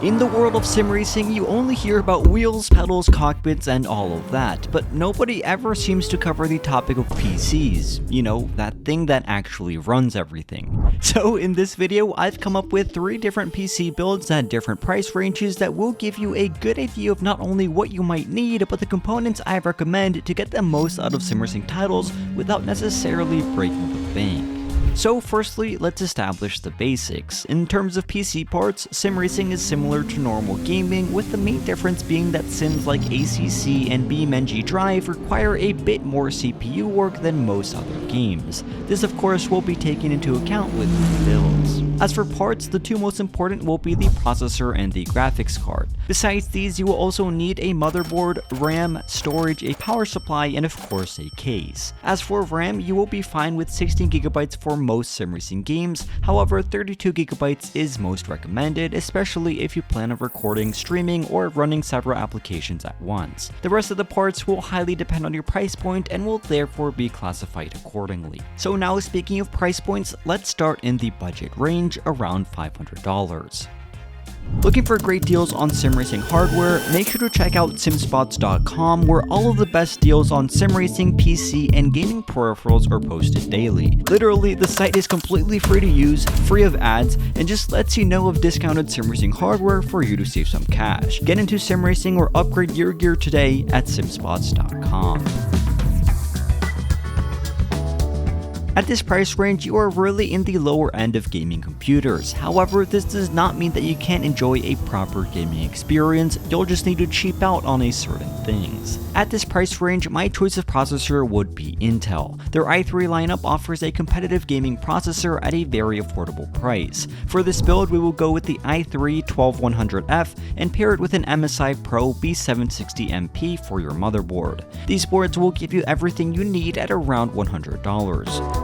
In the world of sim racing, you only hear about wheels, pedals, cockpits, and all of that, but nobody ever seems to cover the topic of PCs, you know, that thing that actually runs everything. So in this video, I've come up with 3 different PC builds at different price ranges that will give you a good idea of not only what you might need, but the components I recommend to get the most out of sim racing titles without necessarily breaking the bank. So firstly, let's establish the basics. In terms of PC parts, sim racing is similar to normal gaming, with the main difference being that sims like ACC and BeamNG Drive require a bit more CPU work than most other games. This of course will be taken into account with the builds. As for parts, the 2 most important will be the processor and the graphics card. Besides these, you will also need a motherboard, RAM, storage, a power supply, and of course a case. As for RAM, you will be fine with 16GB for most sim racing games, however 32GB is most recommended, especially if you plan on recording, streaming, or running several applications at once. The rest of the parts will highly depend on your price point and will therefore be classified accordingly. So now speaking of price points, let's start in the budget range around $500. Looking for great deals on sim racing hardware? Make sure to check out simspots.com, where all of the best deals on sim racing, PC, and gaming peripherals are posted daily. Literally, the site is completely free to use, free of ads, and just lets you know of discounted sim racing hardware for you to save some cash. Get into sim racing or upgrade your gear today at simspots.com. At this price range, you are really in the lower end of gaming computers. However, this does not mean that you can't enjoy a proper gaming experience. You'll just need to cheap out on certain things. At this price range, my choice of processor would be Intel. Their i3 lineup offers a competitive gaming processor at a very affordable price. For this build, we will go with the i3-12100F and pair it with an MSI Pro B760MP for your motherboard. These boards will give you everything you need at around $100.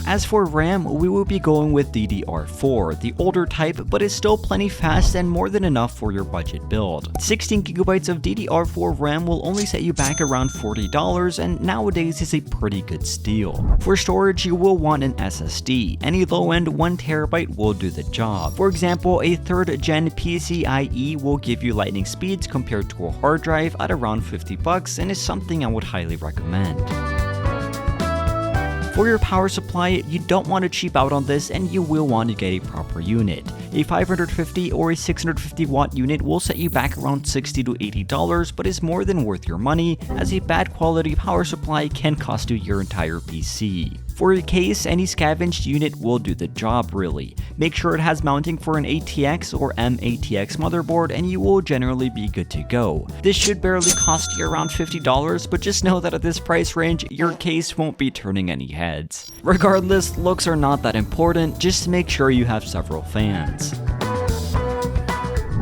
As for RAM, we will be going with DDR4, the older type, but is still plenty fast and more than enough for your budget build. 16GB of DDR4 RAM will only set you back around $40, and nowadays is a pretty good steal. For storage, you will want an SSD. Any low-end 1TB will do the job. For example, a 3rd gen PCIe will give you lightning speeds compared to a hard drive at around $50 and is something I would highly recommend. For your power supply, you don't want to cheap out on this, and you will want to get a proper unit. A 550 or a 650 watt unit will set you back around $60 to $80, but is more than worth your money, as a bad quality power supply can cost you your entire PC. For your case, any scavenged unit will do the job really. Make sure it has mounting for an ATX or MATX motherboard and you will generally be good to go. This should barely cost you around $50, but just know that at this price range, your case won't be turning any heads. Regardless, looks are not that important, just make sure you have several fans.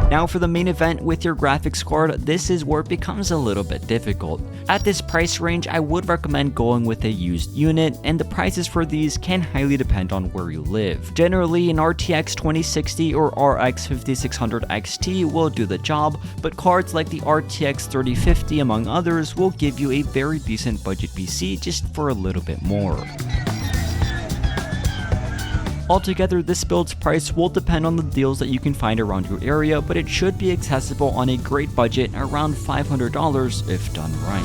Now for the main event with your graphics card, this is where it becomes a little bit difficult. At this price range, I would recommend going with a used unit, and the prices for these can highly depend on where you live. Generally, an RTX 2060 or RX 5600 XT will do the job, but cards like the RTX 3050 among others will give you a very decent budget PC just for a little bit more. Altogether, this build's price will depend on the deals that you can find around your area, but it should be accessible on a great budget around $500 if done right.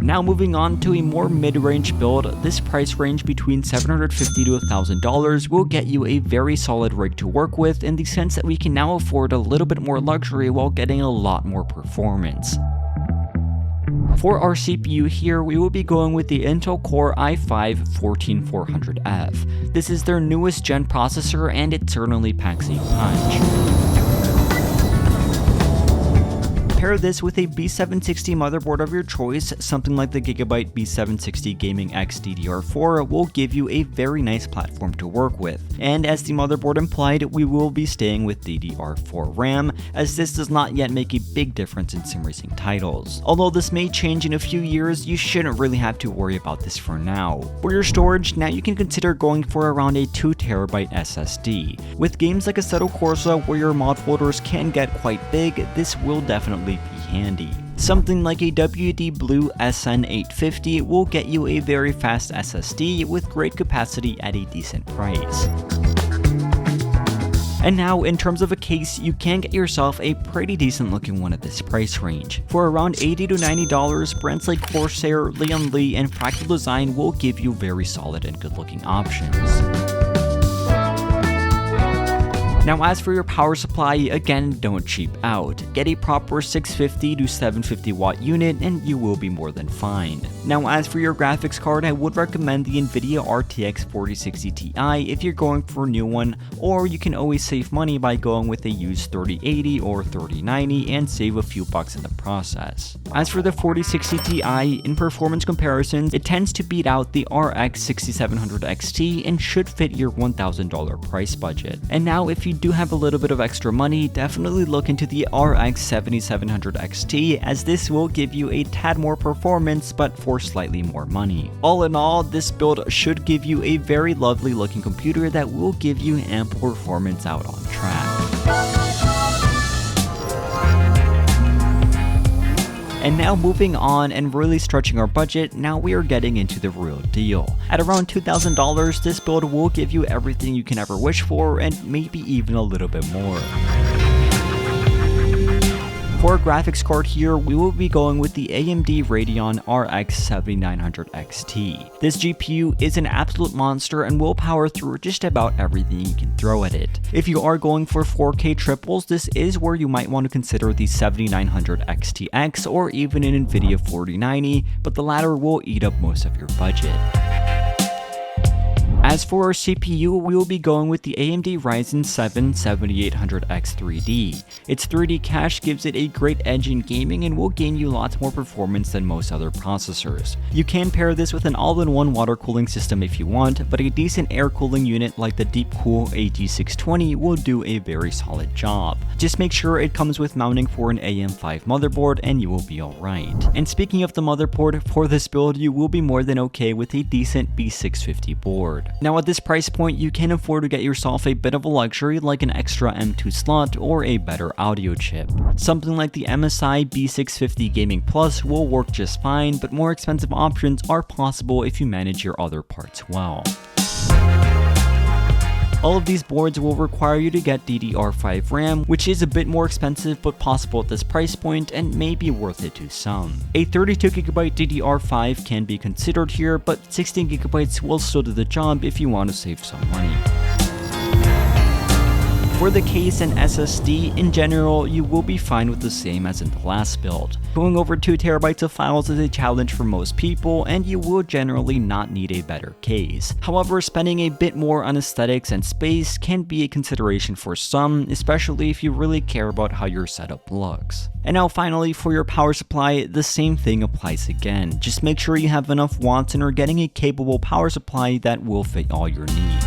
Now moving on to a more mid-range build, this price range between $750 to $1,000 will get you a very solid rig to work with, in the sense that we can now afford a little bit more luxury while getting a lot more performance. For our CPU here, we will be going with the Intel Core i5-14400F. This is their newest gen processor and it certainly packs a punch. Pair this with a B760 motherboard of your choice. Something like the Gigabyte B760 Gaming X DDR4 will give you a very nice platform to work with. And as the motherboard implied, we will be staying with DDR4 RAM, as this does not yet make a big difference in sim racing titles. Although this may change in a few years, you shouldn't really have to worry about this for now. For your storage, now you can consider going for around a 2TB SSD. With games like Assetto Corsa where your mod folders can get quite big, this will definitely be handy. Something like a WD Blue SN850 will get you a very fast SSD with great capacity at a decent price. And now, in terms of a case, you can get yourself a pretty decent looking one at this price range. For around $80 to $90, brands like Corsair, Lian Li, and Fractal Design will give you very solid and good looking options. Now, as for your power supply, again, don't cheap out. Get a proper 650 to 750 watt unit and you will be more than fine. Now, as for your graphics card, I would recommend the Nvidia RTX 4060 Ti if you're going for a new one, or you can always save money by going with a used 3080 or 3090 and save a few bucks in the process. As for the 4060 Ti, in performance comparisons, it tends to beat out the RX 6700 XT and should fit your $1,000 price budget. And now, if you do have a little bit of extra money, definitely look into the RX 7700 XT, as this will give you a tad more performance but for slightly more money. All in all, this build should give you a very lovely looking computer that will give you ample performance out on track. And now moving on and really stretching our budget, now we are getting into the real deal. At around $2,000, this build will give you everything you can ever wish for and maybe even a little bit more. For a graphics card here, we will be going with the AMD Radeon RX 7900 XT. This GPU is an absolute monster and will power through just about everything you can throw at it. If you are going for 4K triples, this is where you might want to consider the 7900 XTX or even an Nvidia 4090, but the latter will eat up most of your budget. As for our CPU, we will be going with the AMD Ryzen 7 7800X3D. Its 3D cache gives it a great edge in gaming and will gain you lots more performance than most other processors. You can pair this with an all-in-one water cooling system if you want, but a decent air cooling unit like the Deepcool AG620 will do a very solid job. Just make sure it comes with mounting for an AM5 motherboard and you will be alright. And speaking of the motherboard, for this build you will be more than okay with a decent B650 board. Now at this price point, you can afford to get yourself a bit of a luxury like an extra M2 slot or a better audio chip. Something like the MSI B650 Gaming Plus will work just fine, but more expensive options are possible if you manage your other parts well. All of these boards will require you to get DDR5 RAM, which is a bit more expensive but possible at this price point and may be worth it to some. A 32GB DDR5 can be considered here, but 16GB will still do the job if you want to save some money. For the case and SSD, in general, you will be fine with the same as in the last build. Going over 2TB of files is a challenge for most people, and you will generally not need a better case. However, spending a bit more on aesthetics and space can be a consideration for some, especially if you really care about how your setup looks. And now finally, for your power supply, the same thing applies again. Just make sure you have enough watts and are getting a capable power supply that will fit all your needs.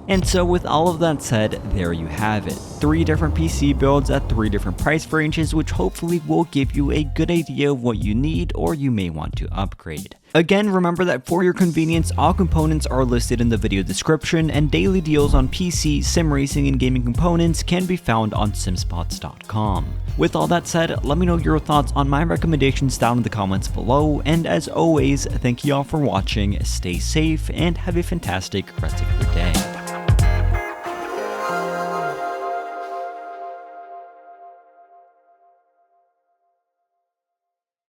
And so with all of that said, there you have it. 3 different PC builds at 3 different price ranges, which hopefully will give you a good idea of what you need or you may want to upgrade. Again, remember that for your convenience, all components are listed in the video description, and daily deals on PC, sim racing, and gaming components can be found on simspots.com. With all that said, let me know your thoughts on my recommendations down in the comments below, and as always, thank you all for watching, stay safe, and have a fantastic rest of your day.